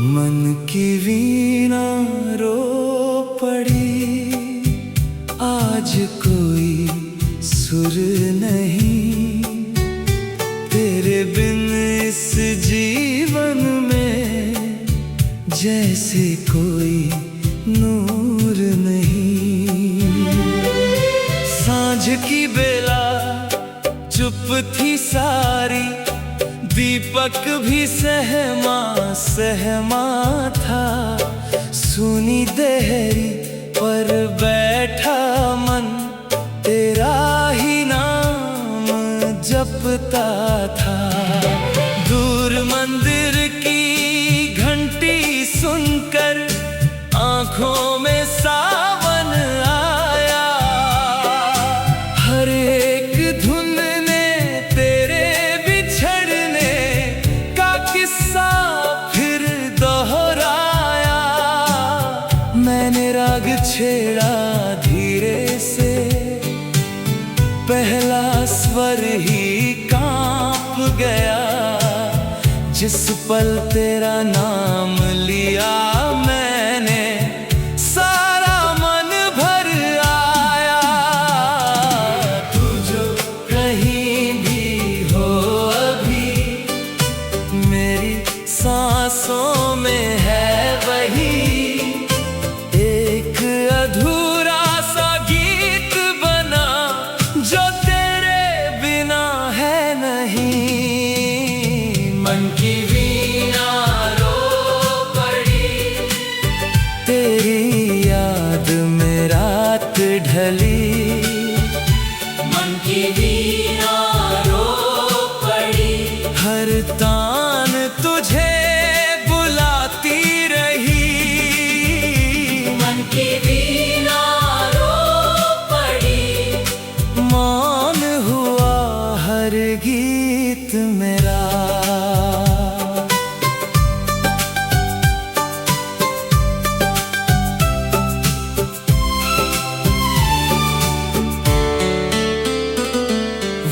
मन की वीणा रो पड़ी, आज कोई सुर नहीं। तेरे बिन इस जीवन में जैसे कोई नूर नहीं। सांझ की बेला चुप थी सारी, दीपक भी सहमा सहमा था। सुनी देहरी पर बैठा मन, तेरा ही नाम जपता था। दूर मंदिर की घंटी सुनकर आंखों में सावन आया। हर एक धुन ने तेरे बिछड़ने का किस्सा फिर दोहराया। मैंने राग छेड़ा धीरे से, पहला स्वर ही कांप गया। जिस पल तेरा नाम लिया मैंने, सारा मन भर आया। तू जो कहीं भी हो अभी, मेरी सांसों में है वही। एक अधूरा सा गीत बना जो तेरे बिना है नहीं। मन की वीणा रो पड़ी, तेरी याद में रात ढली। मन की वीणा रो पड़ी, हर तान तुझे बुलाती रही। मन की वीणा रो पड़ी, मौन हुआ हर गीत मेरा।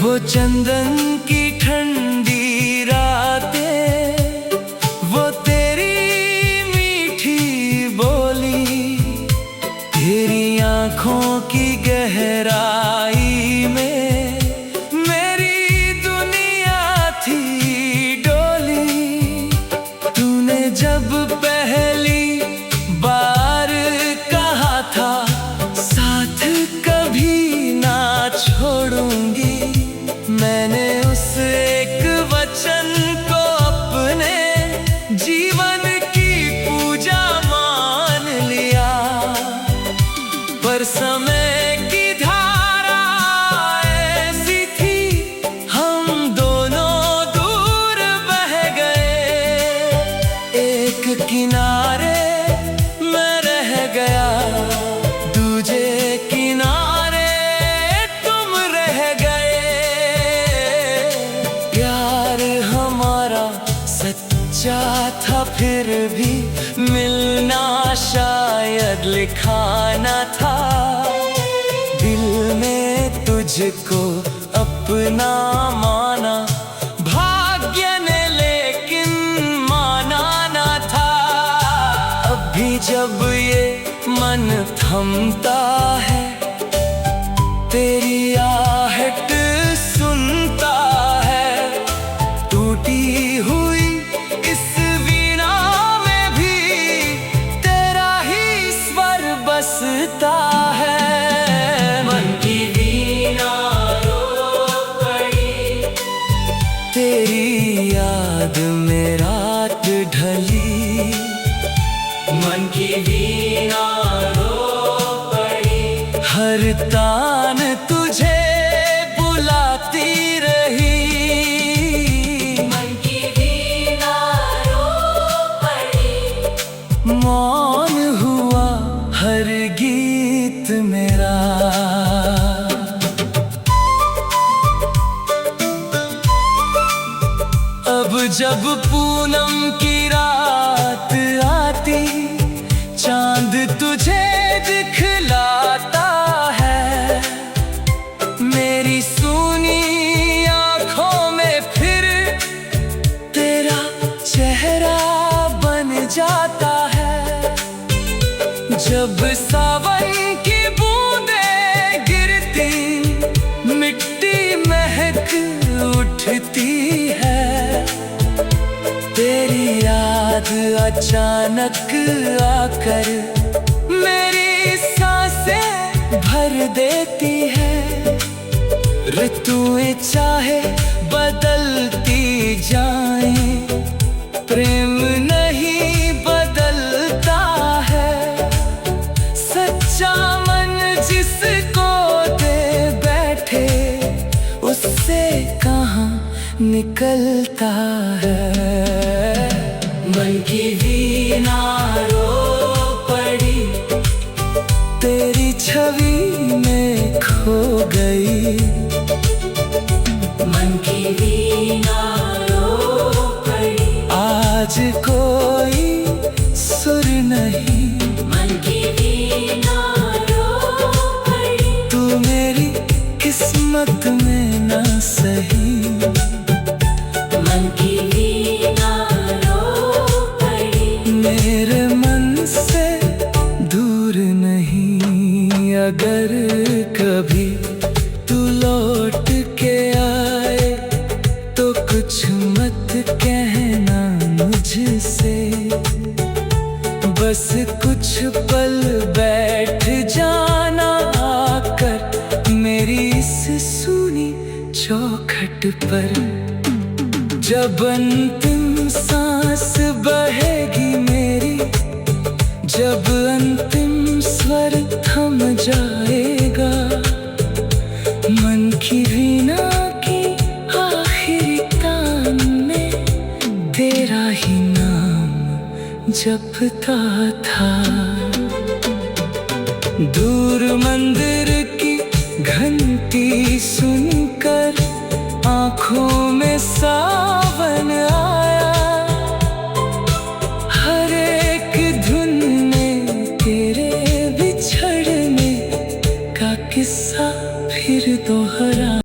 वो चंदन की ठंडी रातें, वो तेरी मीठी बोली, तेरी आंखों की गहराई में मेरी दुनिया थी डोली। तूने जब पहली बार कहा था साथ कभी ना छोड़ूंगी, मैंने उस एक वचन को अपने जीवन की पूजा मान लिया। पर समय की धारा ऐसी थी, हम दोनों दूर बह गए। एक किनारे मैं रह गया, दूजे किनारे तुम रह गए। प्यार हमारा सच्चा था, फिर भी मिलना शायद लिखा न था। दिल में तुझको अपना माना, भाग्य ने लेकिन माना न था। अभी जब ये मन थमता है, तेरी आहट सुनता है। टूटी हुई इस वीणा में भी तेरा ही स्वर बसता है। मन की वीणा रो पड़ी, तेरी याद में रात ढली। मन की वीणा रो पड़ी, हर तान तुझे बुलाती रही। जब पूनम की रात आती, चांद तुझे दिखलाता है। मेरी सूनी आंखों में फिर तेरा चेहरा बन जाता है। जब सावन की बूंदें गिरती, मिट्टी महक उठती है। तेरी याद अचानक आकर मेरी सांसें भर देती है। ऋतुएं चाहे बदलती जाएं, प्रेम नहीं बदलता है। सच्चा मन जिसको दे बैठे, उससे कहाँ निकलता है। मन की वीणा रो पड़ी, तेरी छवि में खो गई। मन की वीणा रो पड़ी, आज कोई सुर नहीं। मन की वीणा रो पड़ी, तू मेरी किस्मत में ना सही। मन की वीणा रो पड़ी, मेरे मन से दूर नहीं। अगर कभी तू लौट के आए, तो कुछ मत कहना मुझसे। बस कुछ पल बैठ जाना आकर मेरी इस सूनी चौखट पर। जब अंतिम सांस बहेगी मेरी, जब अंतिम स्वर थम जाएगा, मन की वीणा की आखिरी तान में तेरा ही नाम जपता था। दूर मंदिर की घंटी सुनकर आँखों में सावन आया। हर एक धुन में तेरे बिछड़ने का किस्सा फिर दोहरा।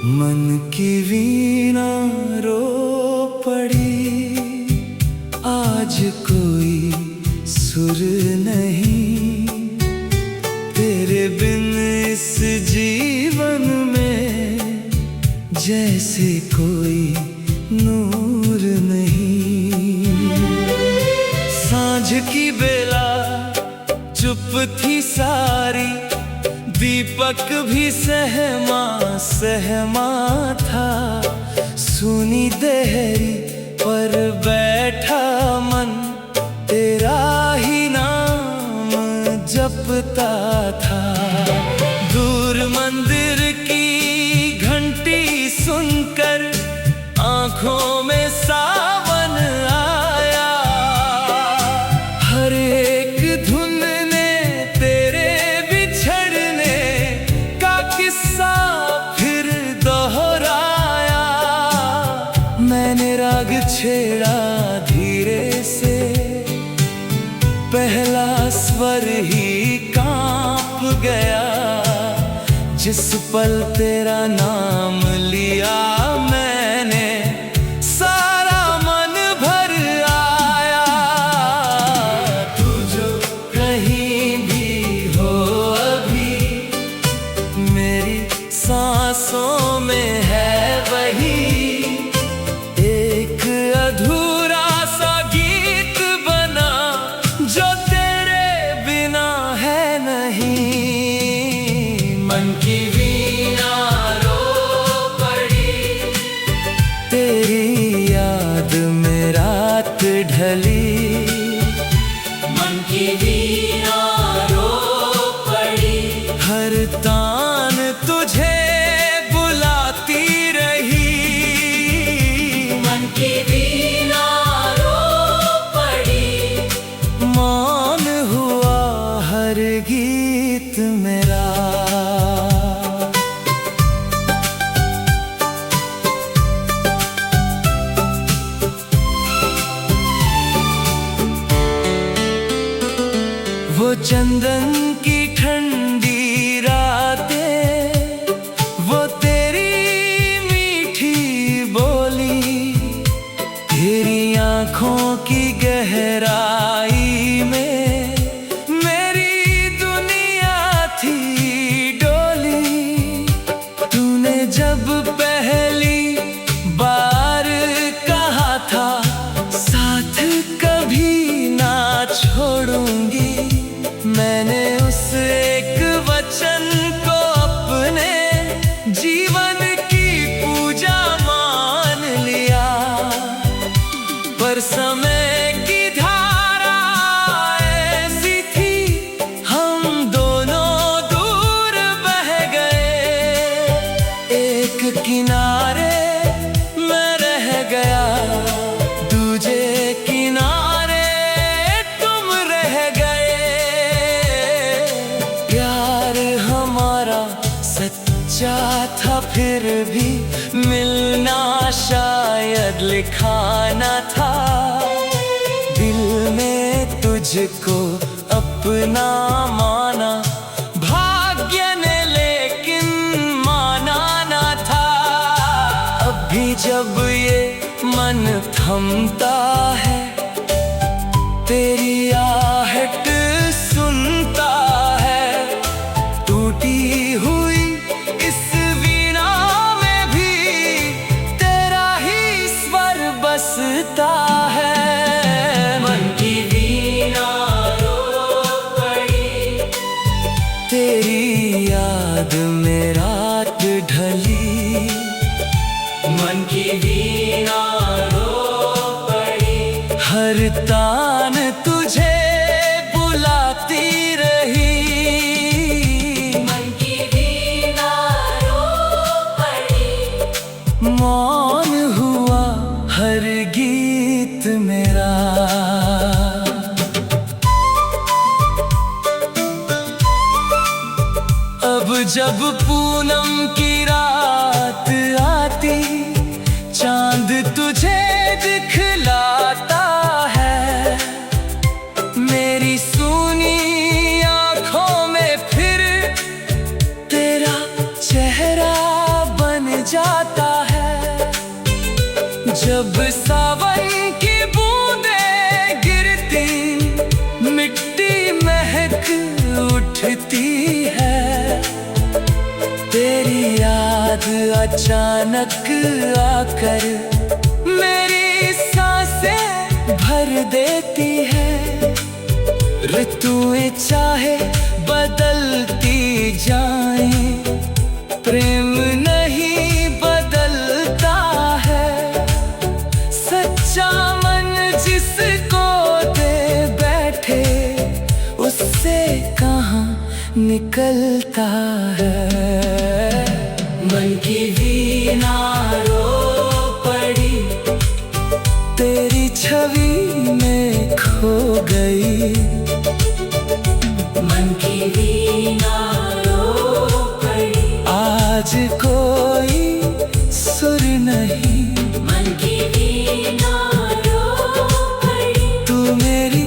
मन की वीणा रो पड़ी, आज कोई सुर नहीं। तेरे बिन इस जीवन में जैसे कोई नूर नहीं। सांझ की बेला चुप थी सारी, दीपक भी सहमा सहमा था। सुनी देहरी पर बैठा मन, तेरा ही नाम जपता था। दूर मंदिर की घंटी सुनकर आँखों में सावन आया। हर एक धुन ने तेरे बिछड़ने का किस्सा फिर दोहराया। मैंने राग छेड़ा धीरे से, पहला स्वर ही कांप गया। जिस पल तेरा नाम लिया मैंने, सारा मन भर आया। तू जो कहीं भी हो अभी, मेरी सांसों में है वही। एक अधूरा सा गीत बना, जो तेरे बिना है नहीं। मन की हर गीत मेरा। वो चंदन की ठंडी रातें, वो तेरी मीठी बोली, तेरी आँखों की गहराई में मेरी दुनिया थी डोली। तूने जब पहली बार कहा था साथ कभी ना छोड़ूंगी, मैंने उस एक वचन को अपने जीवन की पूजा मान लिया। पर समय की धारा ऐसी थी, हम दोनों दूर बह गए। एक किनारे मैं रह गया, दूजे किनारे तुम रह गए। प्यार हमारा सच्चा था, फिर भी मिलना शायद लिखा न था। दिल में तुझको अपना माना, भाग्य ने लेकिन माना न था। अभी जब ये मन थमता है, तेरी आहट सुनता है, टूटी हुई इस वीणा में भी तेरा ही स्वर बसता है। मन की वीणा रो पड़ी, तेरी याद में रात ढली। मन की वीणा रो पड़ी, हर तान तुझे बुलाती रही। मन की वीणा रो पड़ी, मौन हुआ हर गीत मेरा। अब जब पूनम की रात आती, चांद तुझे दिखलाता है। मेरी सूनी आँखों में फिर तेरा चेहरा बन जाता है। जब सावन की बूंदें गिरती, मिट्टी महक उठती है। तेरी याद अचानक आकर मेरी सांसें भर देती है। ऋतुएं चाहे बदलती जाएं, प्रेम नहीं बदलता है। सच्चा मन जिसको दे बैठे, उससे कहाँ निकलता है। मन की वीणा रो पड़ी, तेरी छवि में खो गई। मन की वीणा रो पड़ी, आज कोई सुर नहीं। मन की वीणा रो पड़ी, तू मेरी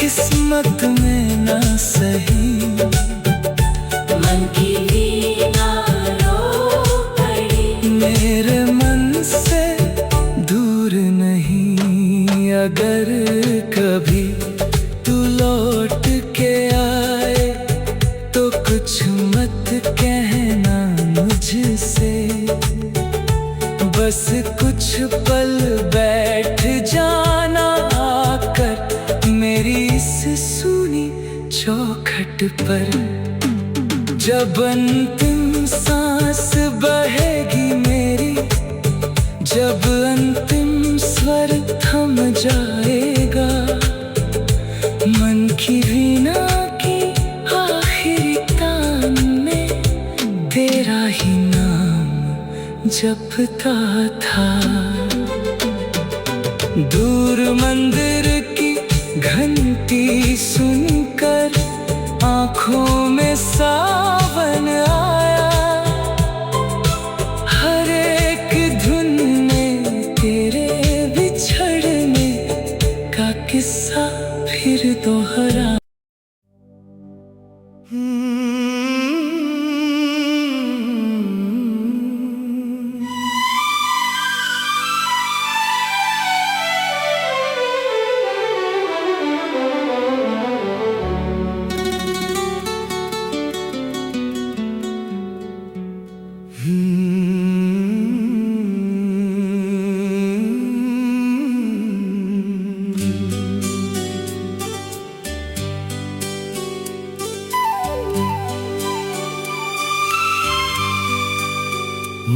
किस्मत में ना सही। मन की वीणा रो पड़ी, मेरे मन से दूर नहीं। अगर कभी तू लौट के आए, तो कुछ मत कहना मुझसे। बस कुछ पल बैठ जाना आकर मेरी इस सूनी चौखट पर। जब अंतिम सांस बहेगी मेरी, जब अंतिम स्वर थम जाएगा, मन की वीणा की आखिरी तान में तेरा ही नाम जपता था। दूर मंदिर की घंटी सुनकर आँखों में सावन आया, हर एक धुन में तेरे बिछड़ने का किस्सा फिर दोहरा।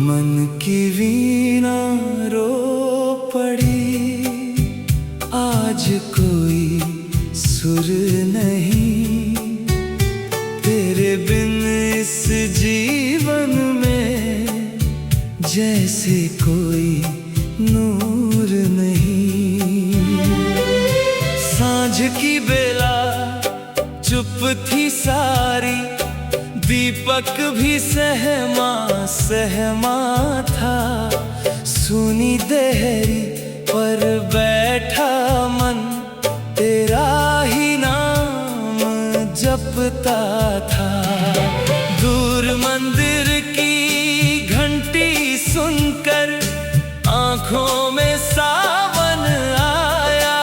मन की वीणा रो पड़ी, आज कोई सुर नहीं, तेरे बिन इस जीवन में जैसे कोई नूर नहीं। सांझ की बेला चुप थी सारी, दीपक भी सहमा सहमा था, सुनी देहरी पर बैठा मन, तेरा ही नाम जपता था। दूर मंदिर की घंटी सुनकर आँखों में सावन आया,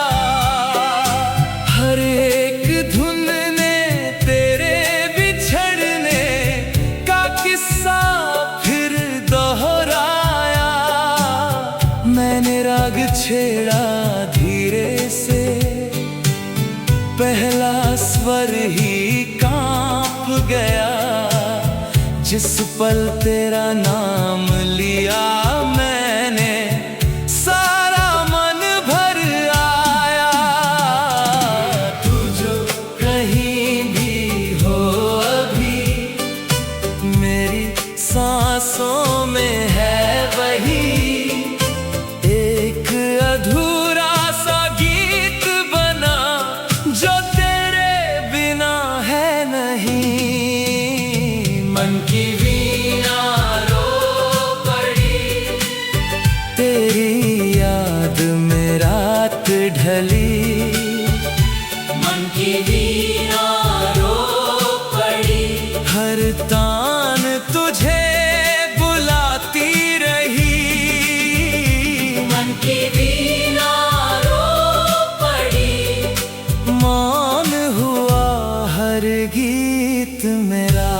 हर एक धुन ने तेरे बिछड़ने का किस्सा फिर दोहराया। मैंने राग छेड़ा धीरे से, पहला स्वर ही कांप गया, जिस पल तेरा नाम लिया मैंने सारा मन भर आया। तू जो कहीं भी हो अभी, मेरी सांसों में है वही, एक अधूरा सा गीत बना जो तेरे बिना है नहीं। मन की वीणा रो पड़ी, तेरी याद में रात ढली। मन की वीणा रो पड़ी, हर तान तुझे बुलाती रही। मन की वीणा रो पड़ी, मौन हुआ हर गीत मेरा।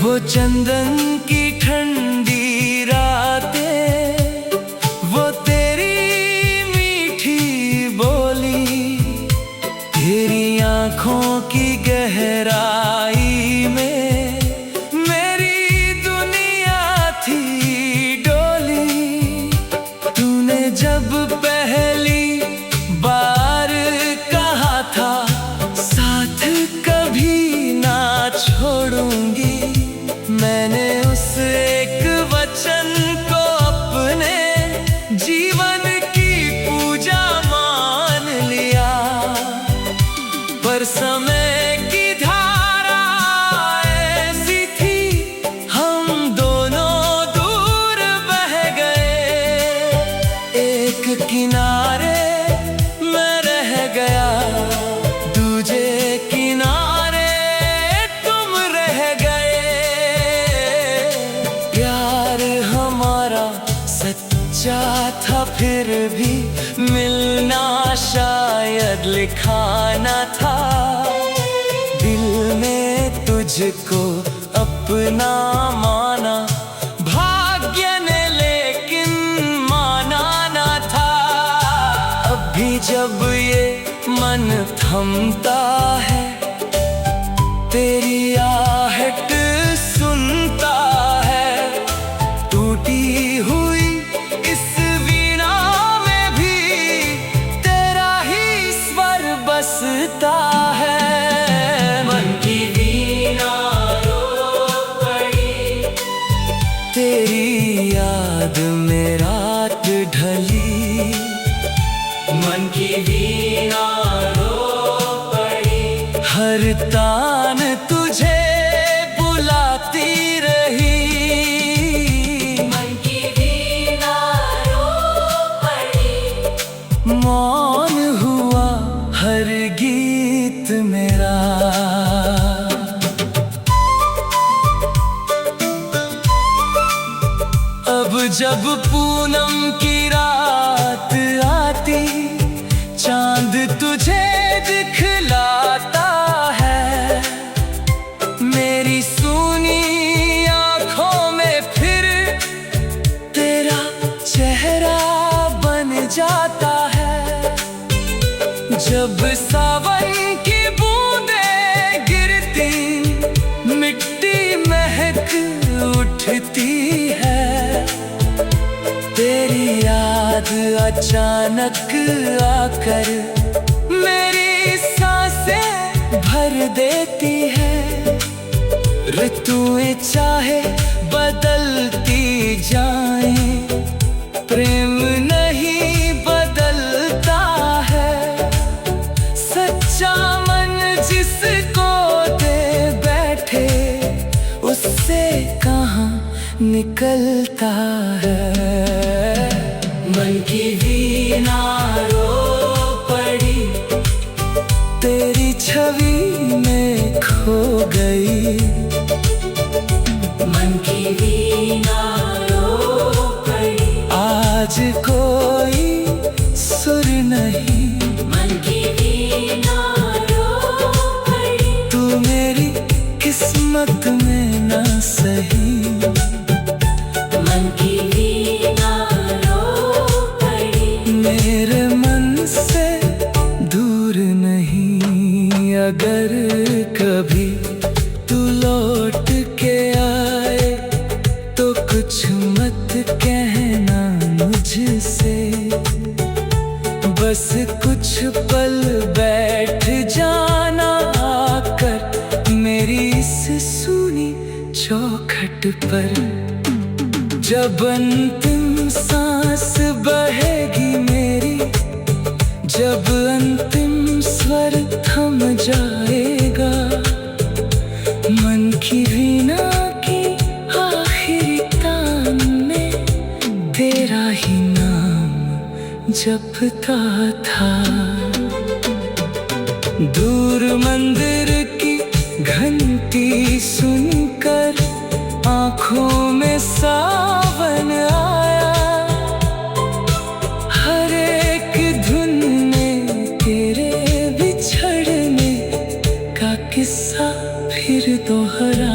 वो चंदन की ठंडी रातें, वो तेरी मीठी बोली, तेरी आँखों की गहराई में मेरी दुनिया थी डोली। तूने जब पहली बार कहा था साथ कभी ना छोड़ूंगी, मैंने उस एक वचन को अपने जीवन की पूजा मान लिया। पर समय की धारा ऐसी थी, हम दोनों दूर बह गए। एक किनारे मैं रह गया, दूजे किनारे तुम रह गए। प्यार हमारा सच्चा था, फिर भी मिलना शायद लिखा न था। दिल में तुझको अपना माना, भाग्य ने लेकिन माना न था। अभी जब ये मन थमता है, तेरी आहट सुनता है, टूटी हुई इस वीणा में भी तेरा ही स्वर बसता है। मन की वीणा रो पड़ी, तेरी याद में रात ढली, मन की वीणा रो पड़ी। हर तान तुझे बुलाती रही, मन की वीणा रो पड़ी। मौन हुआ हर गीत मेरा। अब जब पूनम की रात आती, चांद तुझे दिखलाता है। मेरी सूनी आंखों में फिर तेरा चेहरा बन जाता है। जब सावन की बूंदें गिरती, मिट्टी महक उठती है। तेरी याद अचानक आकर मेरी सांसें भर देती है। ऋतुएं चाहे बदलती जाएं, प्रेम नहीं बदलता है। सच्चा मन जिसको दे बैठे, उससे कहाँ निकलता है। मन की वीणा रो पड़ी, तेरी छवि में खो गई। मन की वीणा रो पड़ी, आज कोई सुर नहीं। मन की वीणा रो पड़ी, तू मेरी किस्मत में ना सही। मन की वीणा रो पड़ी, मेरे मन से दूर नहीं। अगर कभी तू लौट के आए, तो कुछ मत कहना मुझसे। बस कुछ पल बैठ जाना आकर मेरी इस सूनी चौखट पर। जब अंतिम सांस बहेगी मेरी, जब अंतिम स्वर थम जाएगा, मन की वीणा की आखिरी तान में तेरा ही नाम जपता था। दूर मंदिर की घंटी सुनकर आँखों में सावन आया। हर एक धुन में तेरे बिछड़ने का किस्सा फिर दोहरा।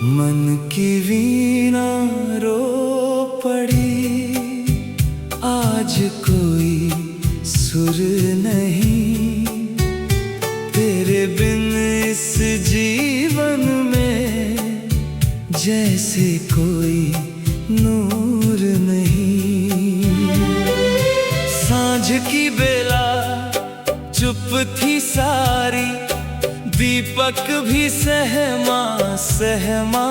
मन की वीणा रो पड़ी, आज कोई सुर नहीं। तेरे बिन इस जीवन में जैसे कोई नूर नहीं। सांझ की बेला चुप थी सारी, दीपक भी सहमा सहमा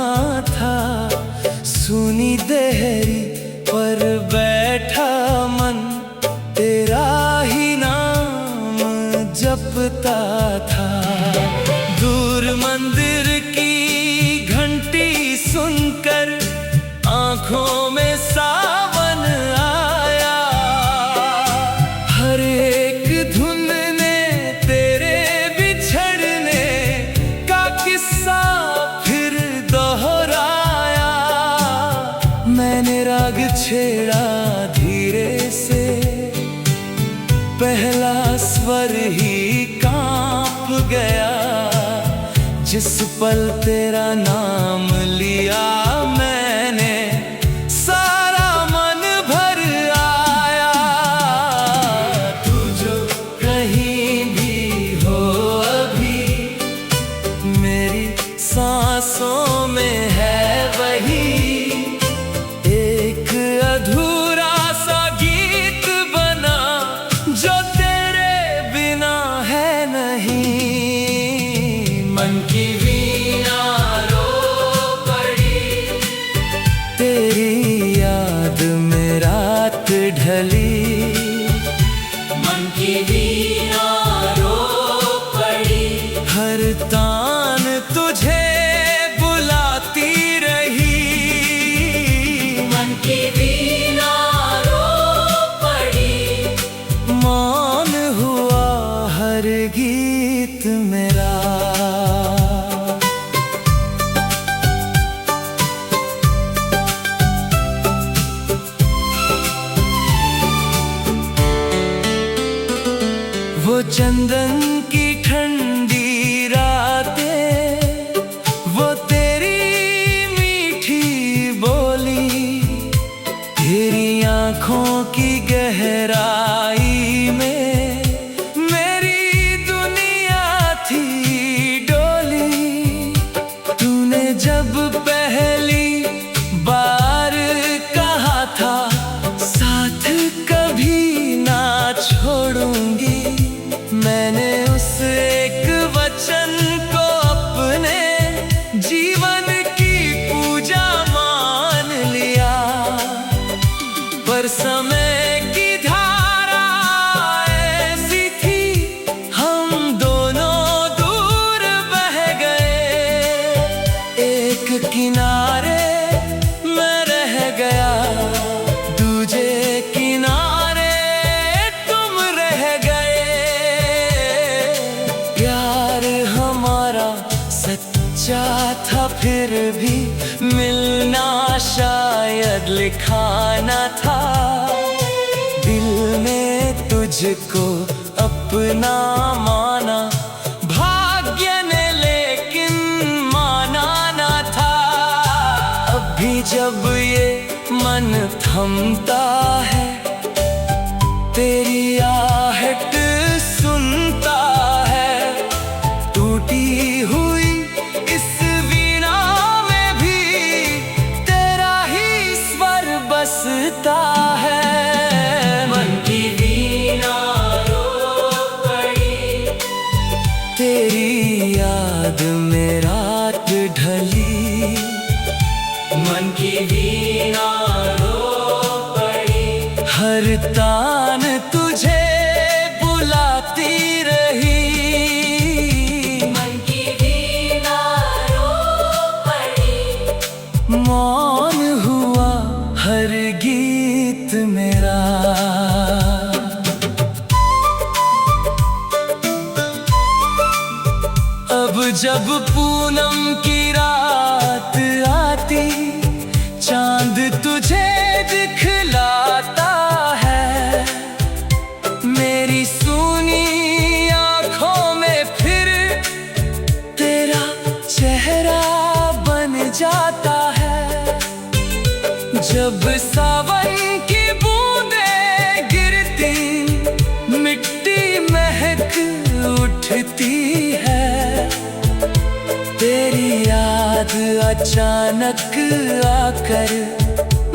था। सुनी देहरी पर बैठा मन, तेरा ही नाम जपता था। दूर मंदिर की घंटी सुनकर आँखों में सावन आया। हर एक धुन ने तेरे बिछड़ने का किस्सा फिर दोहराया। मैंने राग छेड़ा धीरे से, पहला स्वर ही कांप गया। जिस पल तेरा नाम लिया मैंने, सारा मन भर आया। तू जो कहीं भी हो अभी, मेरी सांसों में है वही। एक अधूरा सा गीत बना जो तेरे बिना है नहीं। मन की वीणा रो पड़ी, तेरी याद में रात ढली। मन की वीणा रो पड़ी, हर तान तुझे बुलाती रही। मन की वीणा रो पड़ी, मौन हुआ हर गीत मेरा। वो चंदन की ठंडी रातें, वो तेरी मीठी बोली, तेरी आँखों की गहराई में मेरी दुनिया थी डोली। तूने जब पहली बार कहा था साथ कभी ना छोड़ूंगी, मैंने उस एक वचन को अपने जीवन की पूजा मान लिया। पर समय की धारा ऐसी थी, हम दोनों दूर बह गए। एक किनारे मैं रह गया, दूजे किनारे तुम रह गए। प्यार हमारा सच्चा था, फिर भी मिलना शायद लिखा न था। दिल में तुझको अपना माना, भाग्य ने लेकिन माना न था। अभी जब ये मन थमता है, तेरी आहट सुनता है। टूटी हुई इस वीणा में भी तेरा ही स्वर बसता है। मन की वीणा रो पड़ी, तेरी याद में रात ढली। मन की वीणा रो पड़ी, हर तान तुझे बुलाती रही। मन की वीणा रो पड़ी, मौन हुआ हर गीत मेरा। अब जब पूनम की रात आती, चांद तुझे दिखलाता है। मेरी सूनी आँखों में फिर तेरा चेहरा बन जाता है। जब सावन की बूंदें गिरती, मिट्टी महक उठती है। तेरी याद अचानक आकर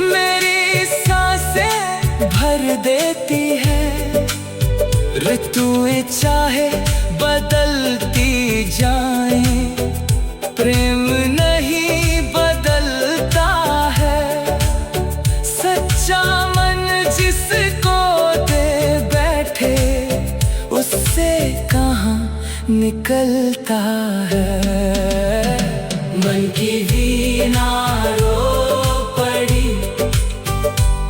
मेरी सांसें भर देती है। ऋतुएं चाहे बदलती जाएं, प्रेम नहीं बदलता है। सच्चा मन जिसको दे बैठे, उससे कहाँ निकलता है। मन की वीणा रो पड़ी,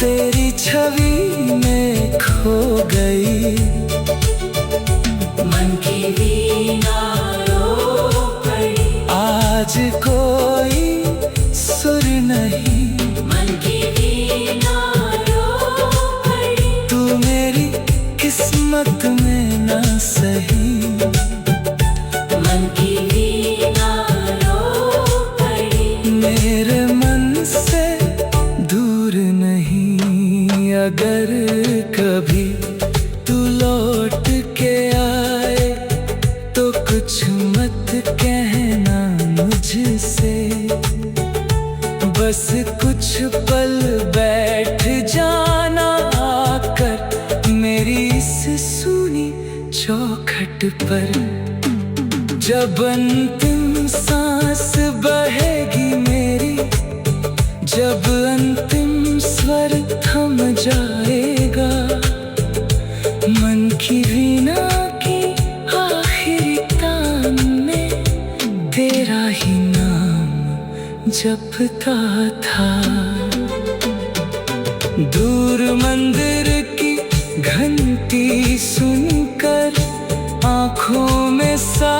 तेरी छवि में खो गई। मन की वीणा रो पड़ी, आज कोई सुर नहीं। मन की वीणा रो पड़ी, तू मेरी किस्मत में ना सही। कुछ मत कहना मुझसे, बस कुछ पल बैठ जाना आकर मेरी इस सूनी चौखट पर। जब अंतिम सांस बहेगी मेरी, जब अंतिम स्वर थम जाएगा, मन की वीणा की आखिरी तान में तेरा ही नाम जपता था। दूर मंदिर की घंटी सुनकर आँखों में सा